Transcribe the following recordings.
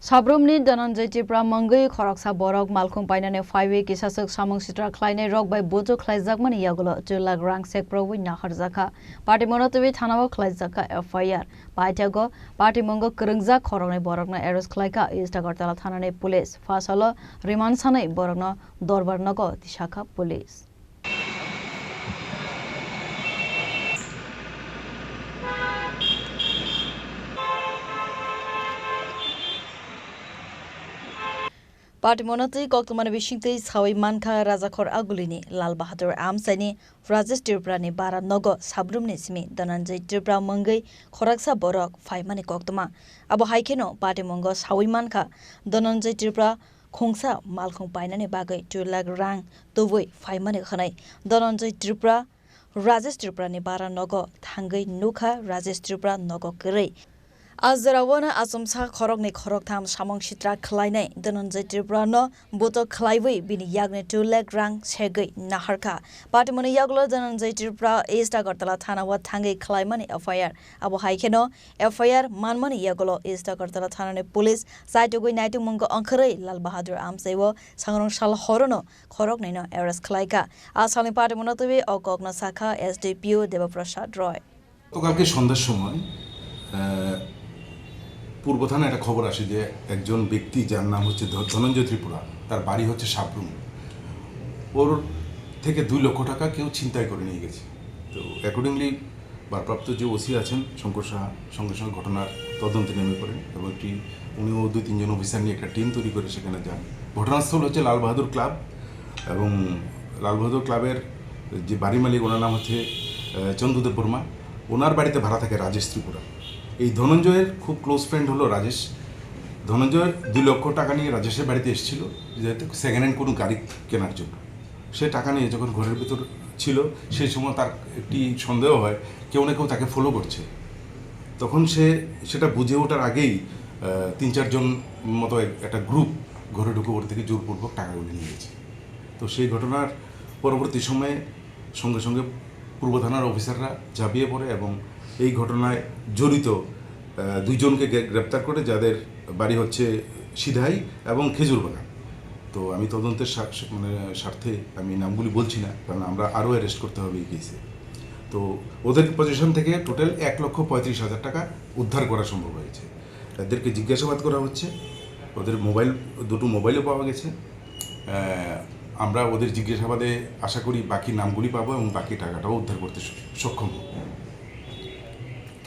Sabroom ni Dhananjay Tripura Mungwi Khroksa Borok Malkhung Painani Phaiwi Kisaswk Samung Sitra Khlainairok by Butok Khlaijakmani Yakulo 2 Lakh Sekprowui Naharjakha Patimungno Thanao Khlaijakha FIR Paithago Patimungo Kwrwngjak Khorang Borokna Eros Khlaika East Agartala Thanane Police Fasalo Remand Sanai Borokna Dorbarnago Tishaka Police Patimungno Khoksa Bishingti Khhlawi Mankha Rajakhor Agulini Lal Bahadur Amsani Rajesh Tripura ni Bara Nogo Sabroom ni Simi Dhananjay Tripura Mungwi Khroksa Borok Phaiwi Koktoma Abo Haikeno Patimungo Khhlawi Mankha Dhananjay Tripura Khongsa Malkhung Painani Bagai 2 Lakh Twiwi Phaiwi Khanai Dhananjay Tripura Rajesh Tripura ni Bara Nogo Thangai Nukha Rajesh Tripura Nogo Kirei Azrawana Asumsa Khoroknwi Khoroktham Samung Sitra Khlainai Dhananjay Tripura no Butok Khlawi bini yagne 2 Lakh Segwi Naharjakha Patimungno Yakulo Dhananjay Tripura East Agartala Thanao Thangai Khlaimani FIR Abo Haikeno FIR Manmani Yakulo East Agartala Thanane Police Saitugui Naitumungko Angkhrei Lal Bahadur Amsaiwo Sangrong Sal Horono Khoroknwi no Eras Khlaika Asali Patimungno Twiwi Okokna Sakha SDPO Debaprasad Roy গতকালকে সন্ধ্যার সময় পূর্ব থানায় একটা খবর আসে যে একজন ব্যক্তি যার নাম হচ্ছে ধনঞ্জয় ত্রিপুরা তার বাড়ি হচ্ছে সাবরুম ওর থেকে 2 লক্ষ টাকা কেউ ছিনতাই করে নিয়ে গেছে তো অ্যাকর্ডিংলি ভারপ্রাপ্ত যে ওসি আছেন শঙ্কর সাহা সঙ্গে সঙ্গে ঘটনার তদন্তে নেমে পড়েন এবং উনিও 2-3 জন অফিসার নিয়ে একটা টিম তৈরি করে সেখানে যান ঘটনাস্থল হচ্ছে লাল বাহাদুর ক্লাব এবং লাল বাহাদুর ক্লাবের যে বাড়ি মালিক ওনার নাম হচ্ছে চন্দ্রদেব বর্মা ওনার বাড়িতে ভাড়া থাকে রাজেশ ত্রিপুরা এই ধনঞ্জয়ের খুব ক্লোজ ফ্রেন্ড হলো রাজেশ ধনঞ্জয় 2 লক্ষ টাকা নিয়ে রাজেশের বাড়িতে এসেছিল যেহেতু সেকেন্ড হ্যান্ড কোনো গাড়ি কেনার জন্য সে টাকা নিয়ে যখন ঘরের ভিতর ছিল সেই সময় তার একটি সন্দেহ হয় কেউ না কেউ তাকে ফলো করছে তখন সে সেটা বুঝে ওঠার আগেই 3-4 জন মতো একটা গ্রুপ ঘরে ঢুকে ওর থেকে জোরপূর্বক টাকাগুলো নিয়ে গেছে তো সেই ঘটনার পরবর্তী সময়ে সঙ্গে সঙ্গে পূর্ব থানার অফিসাররা ঝাঁপিয়ে পড়ে এবং এই ঘটনায় জড়িত 2 জনকে গ্রেপ্তার করে যাদের বাড়ি হচ্ছে সিধাই এবং খেজুরবাগান তো আমি তদন্তের স্বার্থে আমি নামগুলি বলছি না কারণ আমরা আরও অ্যারেস্ট করতে হবে এই কেসে তো ওদের পজিশন থেকে টোটাল 1,35,000 টাকা উদ্ধার করা সম্ভব হয়েছে এদেরকে জিজ্ঞাসাবাদ করা হচ্ছে ওদের দুটো মোবাইলও পাওয়া গেছে আমরা ওদের জিজ্ঞাসাবাদে আশা করি বাকি নামগুলি পাবো এবং বাকি টাকাটাও উদ্ধার করতে সক্ষম হব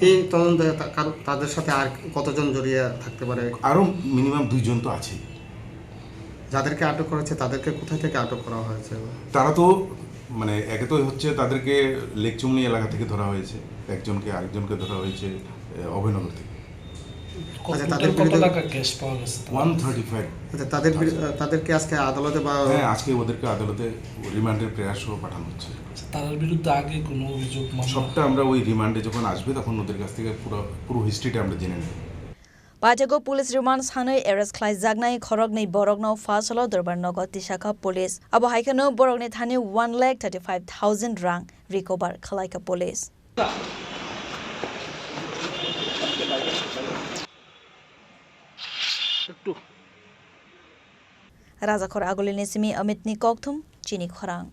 এই তদন্তে তাদের সাথে আর কতজন জড়িয়ে থাকতে পারে আরও মিনিমাম 2 জন তো আছে যাদেরকে আটক করেছে তাদেরকে কোথা থেকে আটক করা হয়েছে তারা তো একে তো হচ্ছে তাদেরকে লেকচুমনি এলাকা থেকে ধরা হয়েছে একজনকে আরেকজনকে ধরা হয়েছে অভয়নগর থেকে আচ্ছা তাদের কত টাকা ক্যাশ পাওয়া গেছে 135 আচ্ছা তাদেরকে আজকে আদালতে বা হ্যাঁ আজকে ওদেরকে আদালতে রিমান্ডের প্রেয়ার সহ পাঠানো হচ্ছে তার বিরুদ্ধে আগে কোনো অভিযোগ সবটা আমরা ওই রিমান্ডে যখন আসবে তখন ওদের কাছ থেকে পুরো হিস্ট্রিটা আমরা জেনে নেব Paithago Police Remand Sanai Eras Khlaijakmani Khoroknwi Borokno Fasalo Dorbarnago Tishaka Police Abo Haikeno Borokni Thani 1,35,000 recover Khlaika Police Rajakhor Agulini Simi Amitni Kokthum Chini Khorang